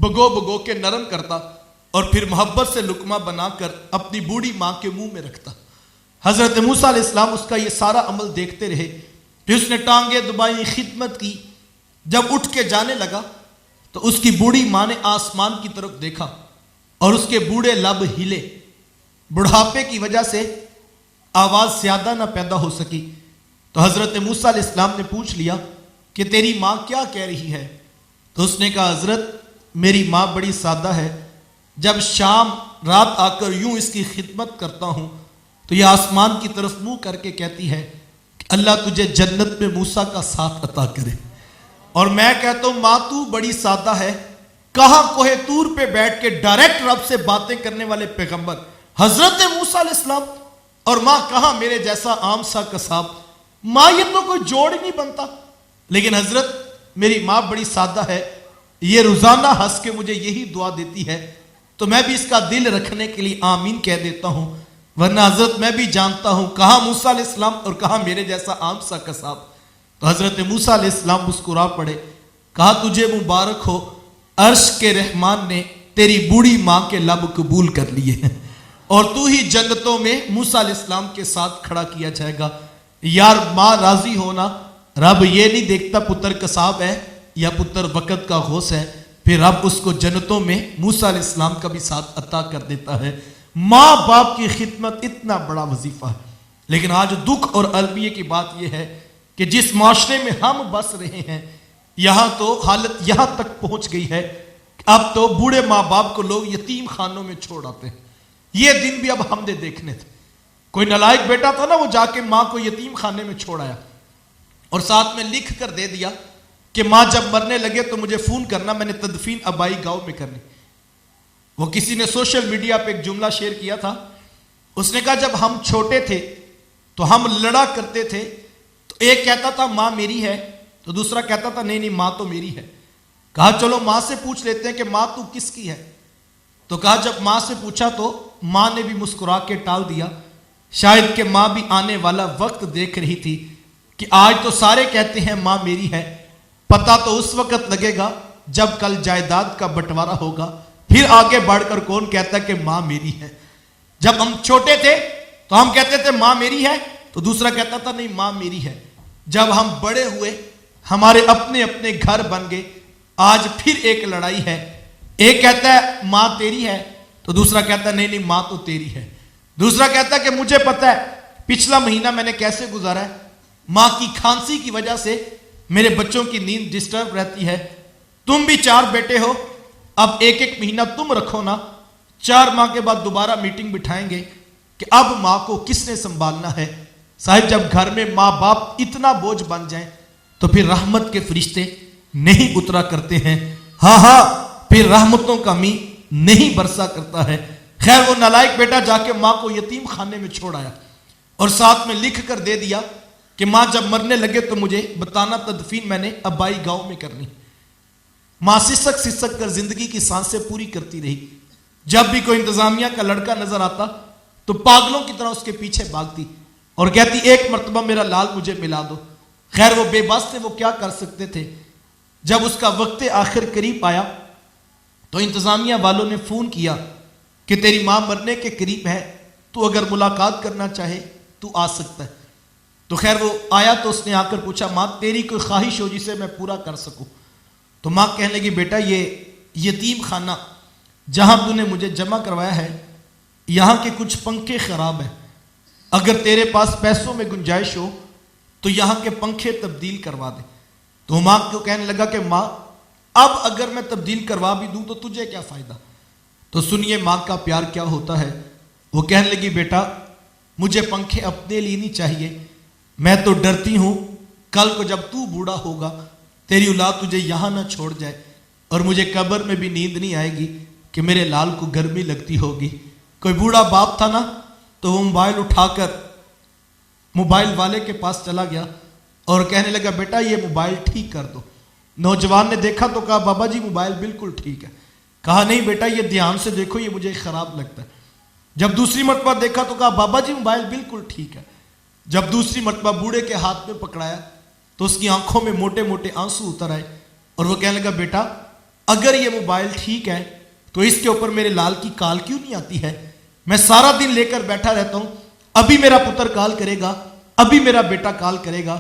بگو بگو کے نرم کرتا اور پھر محبت سے لقمہ بنا کر اپنی بوڑھی ماں کے منہ میں رکھتا۔ حضرت موسیٰ علیہ السلام اس کا یہ سارا عمل دیکھتے رہے، پھر اس نے ٹانگیں دبائی، خدمت کی۔ جب اٹھ کے جانے لگا تو اس کی بوڑھی ماں نے آسمان کی طرف دیکھا اور اس کے بوڑھے لب ہلے۔ بڑھاپے کی وجہ سے آواز زیادہ نہ پیدا ہو سکی تو حضرت موسیٰ علیہ السلام نے پوچھ لیا کہ تیری ماں کیا کہہ رہی ہے؟ تو اس نے کہا حضرت میری ماں بڑی سادہ ہے، جب شام رات آ کر یوں اس کی خدمت کرتا ہوں تو یہ آسمان کی طرف منہ کر کے کہتی ہے کہ اللہ تجھے جنت میں موسیٰ کا ساتھ عطا کرے، اور میں کہتا ہوں ماں تو بڑی سادہ ہے، کہاں کوہ طور پہ بیٹھ کے ڈائریکٹ رب سے باتیں کرنے والے پیغمبر حضرت موسیٰ علیہ السلام، اور ماں کہاں میرے جیسا عام سا قصاب، ماں یہ تو کوئی جوڑ ہی نہیں بنتا۔ لیکن حضرت میری ماں بڑی سادہ ہے، یہ روزانہ ہنس کے مجھے یہی دعا دیتی ہے، تو میں بھی اس کا دل رکھنے کے لیے آمین کہہ دیتا ہوں، ورنہ حضرت میں بھی جانتا ہوں کہاں موسیٰ علیہ السلام اور کہاں میرے جیسا عام سا قصاب۔ تو حضرت موسیٰ علیہ السلام مسکرا پڑے، کہا تجھے مبارک ہو، عرش کے رحمان نے تیری بوڑھی ماں کے لب قبول کر لیے ہیں، اور تو ہی جنتوں میں موسیٰ علیہ السلام کے ساتھ کھڑا کیا جائے گا۔ یار ماں راضی ہونا، رب یہ نہیں دیکھتا پتر قصاب ہے یا پتر وقت کا غوث ہے، پھر رب اس کو جنتوں میں موسیٰ علیہ السلام کا بھی ساتھ عطا کر دیتا ہے۔ ماں باپ کی خدمت اتنا بڑا وظیفہ ہے، لیکن آج دکھ اور المیہ کی بات یہ ہے کہ جس معاشرے میں ہم بس رہے ہیں یہاں تو حالت یہاں تک پہنچ گئی ہے، اب تو بوڑھے ماں باپ کو لوگ یتیم خانوں میں چھوڑ آتے ہیں۔ یہ دن بھی اب ہم نے دیکھنے تھے، کوئی نالائق بیٹا تھا نا، وہ جا کے ماں کو یتیم خانے میں چھوڑ آیا اور ساتھ میں لکھ کر دے دیا کہ ماں جب مرنے لگے تو مجھے فون کرنا، میں نے تدفین آبائی گاؤں میں کرنی۔ وہ کسی نے سوشل میڈیا پہ ایک جملہ شیئر کیا تھا، اس نے کہا جب ہم چھوٹے تھے تو ہم لڑا کرتے تھے، تو ایک کہتا تھا ماں میری ہے تو دوسرا کہتا تھا نہیں نہیں ماں تو میری ہے۔ کہا چلو ماں سے پوچھ لیتے ہیں کہ ماں تو کس کی ہے؟ تو کہا جب ماں سے پوچھا تو ماں نے بھی مسکرا کے ٹال دیا، شاید کہ ماں بھی آنے والا وقت دیکھ رہی تھی کہ آج تو سارے کہتے ہیں ماں میری ہے، پتہ تو اس وقت لگے گا جب کل جائیداد کا بٹوارا ہوگا، پھر آگے بڑھ کر کون کہتا ہے کہ ماں میری ہے۔ جب ہم چھوٹے تھے تو ہم کہتے تھے ماں میری ہے تو دوسرا کہتا تھا نہیں ماں میری ہے۔ جب ہم بڑے ہوئے، ہمارے اپنے اپنے گھر بن گئے، آج پھر ایک لڑائی ہے، ایک کہتا ہے ماں تیری ہے تو دوسرا کہتا ہے نہیں نہیں ماں تو تیری ہے۔ دوسرا کہتا ہے کہ مجھے پتہ ہے پچھلا مہینہ میں نے کیسے گزارا ہے، ماں کی کھانسی کی وجہ سے میرے بچوں کی نیند ڈسٹرب رہتی ہے، تم بھی 4 بیٹے ہو، اب ایک ایک مہینہ تم رکھو نا، 4 ماہ کے بعد دوبارہ میٹنگ بٹھائیں گے کہ اب ماں کو کس نے سنبھالنا ہے۔ صاحب جب گھر میں ماں باپ اتنا بوجھ بن جائیں تو پھر رحمت کے فرشتے نہیں اترا کرتے ہیں، ہاں پھر رحمتوں کا می نہیں برسا کرتا ہے۔ خیر وہ نالائق بیٹا جا کے ماں کو یتیم خانے میں چھوڑ آیا اور ساتھ میں لکھ کر دے دیا کہ ماں جب مرنے لگے تو مجھے بتانا، تدفین میں نے آبائی گاؤں میں کرنی۔ ماں سسک سسک کر زندگی کی سانسیں پوری کرتی رہی، جب بھی کوئی انتظامیہ کا لڑکا نظر آتا تو پاگلوں کی طرح اس کے پیچھے بھاگتی اور کہتی ایک مرتبہ میرا لال مجھے ملا دو۔ خیر وہ بے بس تھے، وہ کیا کر سکتے تھے۔ جب اس کا وقت آخر قریب آیا تو انتظامیہ والوں نے فون کیا کہ تیری ماں مرنے کے قریب ہے، تو اگر ملاقات کرنا چاہے تو آ سکتا ہے۔ تو خیر وہ آیا تو اس نے آ کر پوچھا ماں تیری کوئی خواہش ہو جسے میں پورا کر سکوں؟ تو ماں کہنے لگی بیٹا یہ یتیم خانہ جہاں تو نے مجھے جمع کروایا ہے، یہاں کے کچھ پنکھے خراب ہیں، اگر تیرے پاس پیسوں میں گنجائش ہو تو یہاں کے پنکھے تبدیل کروا دے۔ تو ماں کو کہنے لگا کہ ماں اب اگر میں تبدیل کروا بھی دوں تو تجھے کیا فائدہ؟ تو سنیے ماں کا پیار کیا ہوتا ہے۔ وہ کہنے لگی بیٹا مجھے پنکھے اپنے لیے نہیں چاہیے، میں تو ڈرتی ہوں کل کو جب تو بوڑھا ہوگا تیری اولاد تجھے یہاں نہ چھوڑ جائے، اور مجھے قبر میں بھی نیند نہیں آئے گی کہ میرے لال کو گرمی لگتی ہوگی۔ کوئی بوڑھا باپ تھا نا تو وہ موبائل اٹھا کر موبائل والے کے پاس چلا گیا اور کہنے لگا بیٹا یہ موبائل ٹھیک کر دو۔ نوجوان نے دیکھا تو کہا بابا جی موبائل بالکل ٹھیک ہے۔ کہا نہیں بیٹا یہ دھیان سے دیکھو یہ مجھے خراب لگتا ہے۔ جب دوسری مرتبہ دیکھا تو کہا بابا جی موبائل بالکل ٹھیک ہے۔ جب دوسری مرتبہ بوڑھے کے ہاتھ میں پکڑایا تو اس کی آنکھوں میں موٹے موٹے آنسو اتر آئے اور وہ کہنے لگا بیٹا اگر یہ موبائل ٹھیک ہے تو اس کے اوپر میرے لال کی کال کیوں نہیں آتی ہے؟ میں سارا دن لے کر بیٹھا رہتا ہوں، ابھی میرا پتر کال کرے گا، ابھی میرا بیٹا کال کرے گا،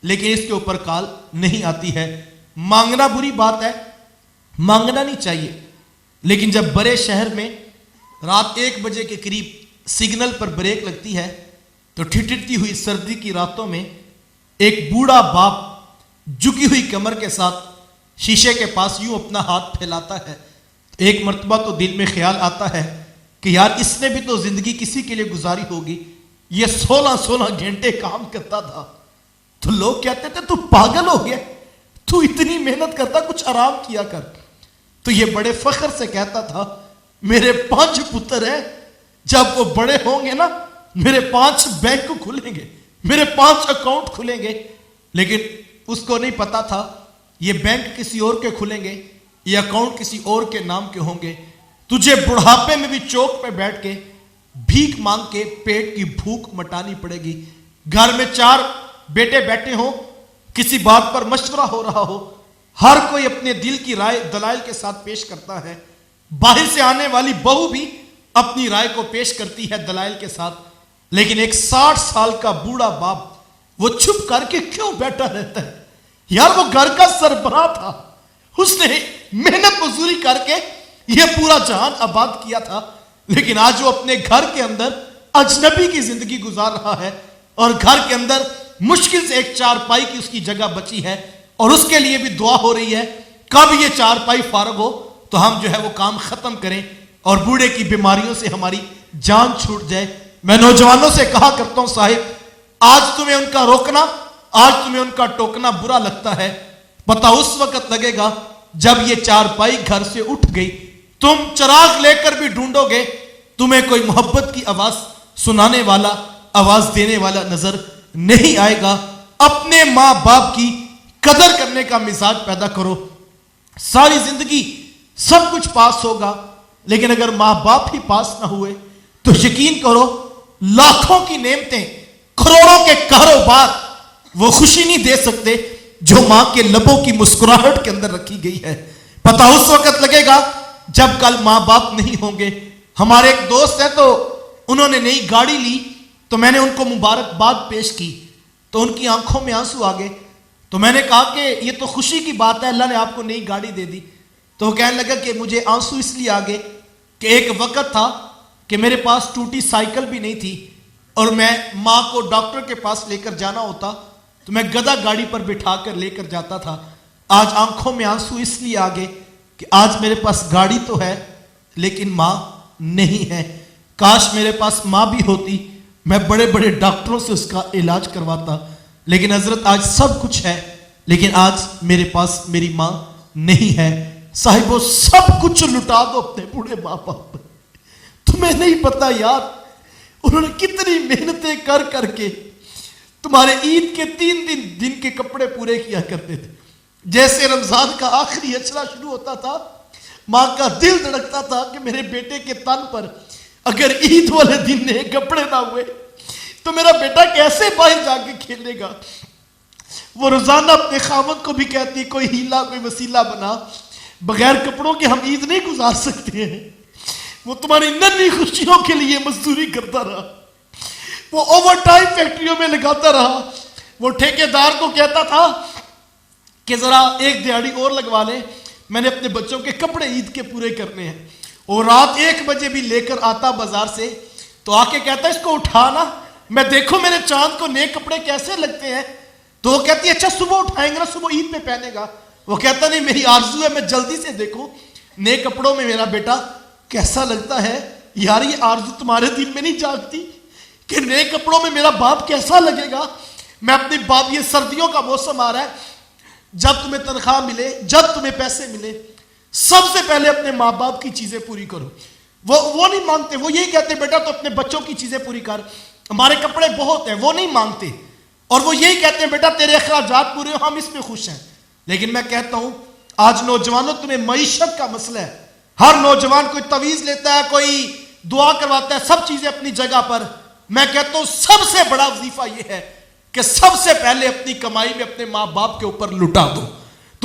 لیکن اس کے اوپر کال نہیں آتی ہے۔ مانگنا بری بات ہے، مانگنا نہیں چاہیے، لیکن جب بڑے شہر میں رات 1 بجے کے قریب سگنل پر بریک لگتی ہے تو ٹھٹھرتی ہوئی سردی کی راتوں میں ایک بوڑھا باپ جھکی ہوئی کمر کے ساتھ شیشے کے پاس یوں اپنا ہاتھ پھیلاتا ہے، ایک مرتبہ تو دل میں خیال آتا ہے کہ یار اس نے بھی تو زندگی کسی کے لیے گزاری ہوگی، یہ 16 گھنٹے کام کرتا تھا۔ تو لوگ کہتے تھے تو پاگل ہو گیا، تو اتنی محنت کرتا، کچھ آرام کیا کر۔ تو یہ بڑے فخر سے کہتا تھا میرے 5 پتر ہیں، جب وہ بڑے ہوں گے نا میرے 5 بینک کھلیں گے، میرے 5 اکاؤنٹ کھلیں گے۔ لیکن اس کو نہیں پتا تھا یہ بینک کسی اور کے کھلیں گے، یہ اکاؤنٹ کسی اور کے نام کے ہوں گے۔ تجھے بڑھاپے میں بھی چوک پہ بیٹھ کے بھیک مانگ کے پیٹ کی بھوک مٹانی پڑے گی۔ گھر میں 4 بیٹے بیٹھے ہوں، کسی بات پر مشورہ ہو رہا ہو، ہر کوئی اپنے دل کی رائے دلائل کے ساتھ پیش کرتا ہے، باہر سے آنے والی بہو بھی اپنی رائے کو پیش کرتی ہے دلائل کے ساتھ، لیکن ایک 60 سال کا بوڑھا باپ وہ چھپ کر کے کیوں بیٹھا رہتا ہے؟ یار وہ گھر کا سربراہ تھا، اس نے محنت مزدوری کر کے یہ پورا جہان آباد کیا تھا، لیکن آج وہ اپنے گھر کے اندر اجنبی کی زندگی گزار رہا ہے، اور گھر کے اندر مشکل سے ایک 4 پائی کی اس کی جگہ بچی ہے، اور اس کے لیے بھی دعا ہو رہی ہے کب یہ 4 پائی فارغ ہو تو ہم جو ہے وہ کام ختم کریں اور بوڑھے کی بیماریوں سے ہماری جان چھوٹ جائے۔ میں نوجوانوں سے کہا کرتا ہوں صاحب، آج تمہیں ان کا روکنا، آج تمہیں ان کا ٹوکنا برا لگتا ہے، پتہ اس وقت لگے گا جب یہ 4 پائی گھر سے اٹھ گئی، تم چراغ لے کر بھی ڈھونڈو گے، تمہیں کوئی محبت کی آواز سنانے والا، آواز دینے والا نظر نہیں آئے گا۔ اپنے ماں باپ کی قدر کرنے کا مزاج پیدا کرو، ساری زندگی سب کچھ پاس ہوگا، لیکن اگر ماں باپ ہی پاس نہ ہوئے تو یقین کرو لاکھوں کی نعمتیں، کروڑوں کے کاروبار وہ خوشی نہیں دے سکتے جو ماں کے لبوں کی مسکراہٹ کے اندر رکھی گئی ہے۔ پتہ اس وقت لگے گا جب کل ماں باپ نہیں ہوں گے۔ ہمارے ایک دوست ہیں تو انہوں نے نئی گاڑی لی، تو میں نے ان کو مبارکباد پیش کی تو ان کی آنکھوں میں آنسو آ گئے، تو میں نے کہا کہ یہ تو خوشی کی بات ہے، اللہ نے آپ کو نئی گاڑی دے دی۔ تو وہ کہنے لگا کہ مجھے آنسو اس لیے آ گئے کہ ایک وقت تھا کہ میرے پاس ٹوٹی سائیکل بھی نہیں تھی، اور میں ماں کو ڈاکٹر کے پاس لے کر جانا ہوتا تو میں گدھا گاڑی پر بٹھا کر لے کر جاتا تھا۔ آج آنکھوں میں آنسو اس لیے آ گئے کہ آج میرے پاس گاڑی تو ہے لیکن ماں نہیں ہے۔ کاش میرے پاس ماں بھی ہوتی، میں بڑے بڑے ڈاکٹروں سے اس کا علاج کرواتا، لیکن حضرت آج سب کچھ ہے لیکن آج میرے پاس میری ماں نہیں ہے۔ صاحبو سب کچھ لٹا دو اپنے بوڑھے ماں باپ پر، تمہیں نہیں پتا یار انہوں نے کتنی محنتیں کر کر کے تمہارے عید کے 3 دن کے کپڑے پورے کیا کرتے تھے۔ جیسے رمضان کا آخری اچھلا شروع ہوتا تھا، ماں کا دل دھڑکتا تھا کہ میرے بیٹے کے تن پر اگر عید والے دن نئے کپڑے نہ ہوئے تو میرا بیٹا کیسے باہر جا کے کھیلے گا۔ وہ روزانہ اپنے خاوند کو بھی کہتی کوئی ہیلا کوئی وسیلہ بنا، بغیر کپڑوں کے ہم عید نہیں گزار سکتے ہیں۔ وہ تمہاری ننھی خوشیوں کے لیے مزدوری کرتا رہا، وہ اوور ٹائم فیکٹریوں میں لگاتا رہا، وہ ٹھیکیدار کو کہتا تھا کہ ذرا ایک دیہڑی اور لگوا لیں، میں نے اپنے بچوں کے کپڑے عید کے پورے کرنے ہیں۔ اور رات 1 بجے بھی لے کر آتا بازار سے تو آ کے کہتا اس کو اٹھانا، میں دیکھو میرے چاند کو نئے کپڑے کیسے لگتے ہیں۔ تو وہ کہتی اچھا صبح اٹھائیں گے نا، صبح عید پہ پہنے گا۔ وہ کہتا نہیں میری آرزو ہے میں جلدی سے دیکھوں نئے کپڑوں میں میرا بیٹا کیسا لگتا ہے۔ یار یہ آرزو تمہارے دل میں نہیں جاگتی کہ نئے کپڑوں میں میرا باپ کیسا لگے گا؟ میں اپنی باپ، یہ سردیوں کا موسم آ رہا ہے، جب تمہیں تنخواہ ملے، جب تمہیں پیسے ملے، سب سے پہلے اپنے ماں باپ کی چیزیں پوری کرو۔ وہ نہیں مانگتے، وہ یہی کہتے بیٹا تو اپنے بچوں کی چیزیں پوری کر، ہمارے کپڑے بہت ہیں، وہ نہیں مانگتے، اور وہ یہی کہتے ہیں بیٹا تیرے اخراجات پورے ہو، ہم اس میں خوش ہیں۔ لیکن میں کہتا ہوں آج نوجوانوں تمہیں معیشت کا مسئلہ ہے، ہر نوجوان کوئی تویز لیتا ہے، کوئی دعا کرواتا ہے، سب چیزیں اپنی جگہ پر۔ میں کہتا ہوں سب سے بڑا وظیفہ یہ ہے کہ سب سے پہلے اپنی کمائی میں اپنے ماں باپ کے اوپر لٹا دو۔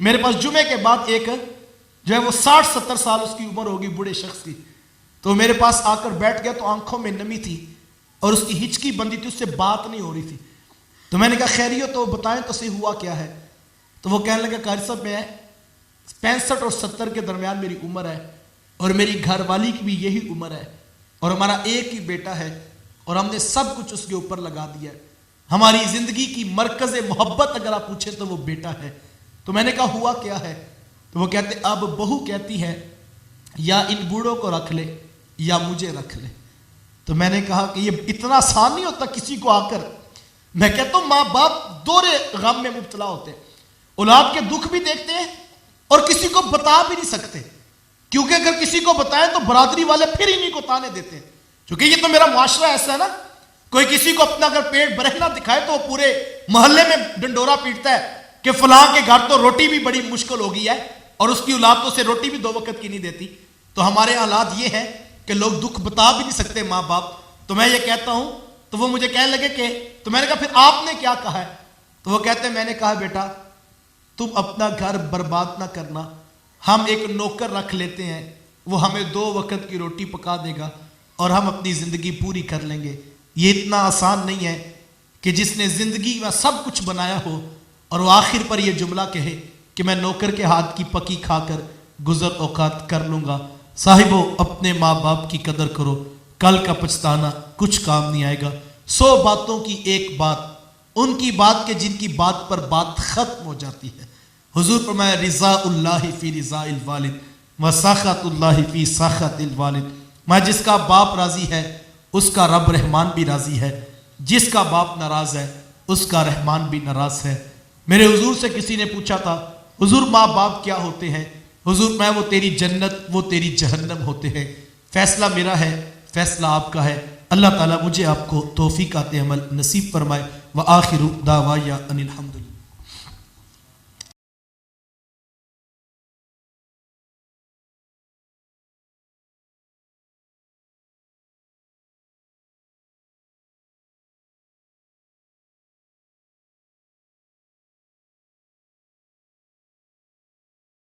میرے پاس جمعے کے بعد ایک جو ہے وہ 60-70 سال اس کی عمر ہوگی بوڑھے شخص کی، تو میرے پاس آ کر بیٹھ گیا، تو آنکھوں میں نمی تھی اور اس کی ہچکی بندی تھی، اس سے بات نہیں ہو رہی تھی. تو میں نے کہا خیریت تو بتائیں تو صحیح ہوا کیا ہے؟ تو وہ کہنے لگا قاری صاحب میں 65 اور 70 کے درمیان میری عمر ہے اور میری گھر والی کی بھی یہی عمر ہے اور ہمارا ایک ہی بیٹا ہے اور ہم نے سب کچھ اس کے اوپر لگا دیا ہے. ہماری زندگی کی مرکز محبت اگر آپ پوچھیں تو وہ بیٹا ہے. تو میں نے کہا ہوا کیا ہے؟ تو وہ کہتے اب بہو کہتی ہے یا ان بوڑھوں کو رکھ لے یا مجھے رکھ لے. تو میں نے کہا کہ یہ اتنا آسان نہیں ہوتا کسی کو آ کر. میں کہتا ہوں ماں باپ دورے غم میں مبتلا ہوتے ہیں، اولاد کے دکھ بھی دیکھتے ہیں اور کسی کو بتا بھی نہیں سکتے، کیونکہ اگر کسی کو بتائیں تو برادری والے پھر انہیں کو تانے دیتے ہیں. کیونکہ یہ تو میرا معاشرہ ایسا ہے نا، کوئی کسی کو اپنا اگر پیٹ برہنہ دکھائے تو وہ پورے محلے میں ڈنڈورا پیٹتا ہے کہ فلاں کے گھر تو روٹی بھی بڑی مشکل ہو گئی ہے اور اس کی اولاد تو اسے روٹی بھی 2 وقت کی نہیں دیتی. تو ہمارے حالات یہ ہیں کہ لوگ دکھ بتا بھی نہیں سکتے ماں باپ. تو میں یہ کہتا ہوں تو وہ مجھے کہنے لگے کہ تو میں نے کہا پھر آپ نے کیا کہا ہے؟ تو وہ کہتے ہیں میں نے کہا بیٹا تم اپنا گھر برباد نہ کرنا، ہم ایک نوکر رکھ لیتے ہیں، وہ ہمیں 2 وقت کی روٹی پکا دے گا اور ہم اپنی زندگی پوری کر لیں گے. یہ اتنا آسان نہیں ہے کہ جس نے زندگی میں سب کچھ بنایا ہو اور وہ آخر پر یہ جملہ کہے کہ میں نوکر کے ہاتھ کی پکی کھا کر گزر اوقات کر لوں گا. صاحبو اپنے ماں باپ کی قدر کرو، کل کا پچھتانا کچھ کام نہیں آئے گا. 100 باتوں کی ایک بات ان کی بات کے جن کی بات پر بات ختم ہو جاتی ہے. حضور فرمایا رضا اللہ فی رضا الوالد و سخط اللہ فی سخط الوالد. میں جس کا باپ راضی ہے اس کا رب رحمان بھی راضی ہے، جس کا باپ ناراض ہے اس کا رحمان بھی ناراض ہے. میرے حضور سے کسی نے پوچھا تھا حضور ماں باپ کیا ہوتے ہیں؟ حضور میں وہ تیری جنت وہ تیری جہنم ہوتے ہیں. فیصلہ میرا ہے، فیصلہ آپ کا ہے. اللہ تعالیٰ مجھے آپ کو توفیق عمل نصیب فرمائے. وآخر دعوایا ان الحمدللہ.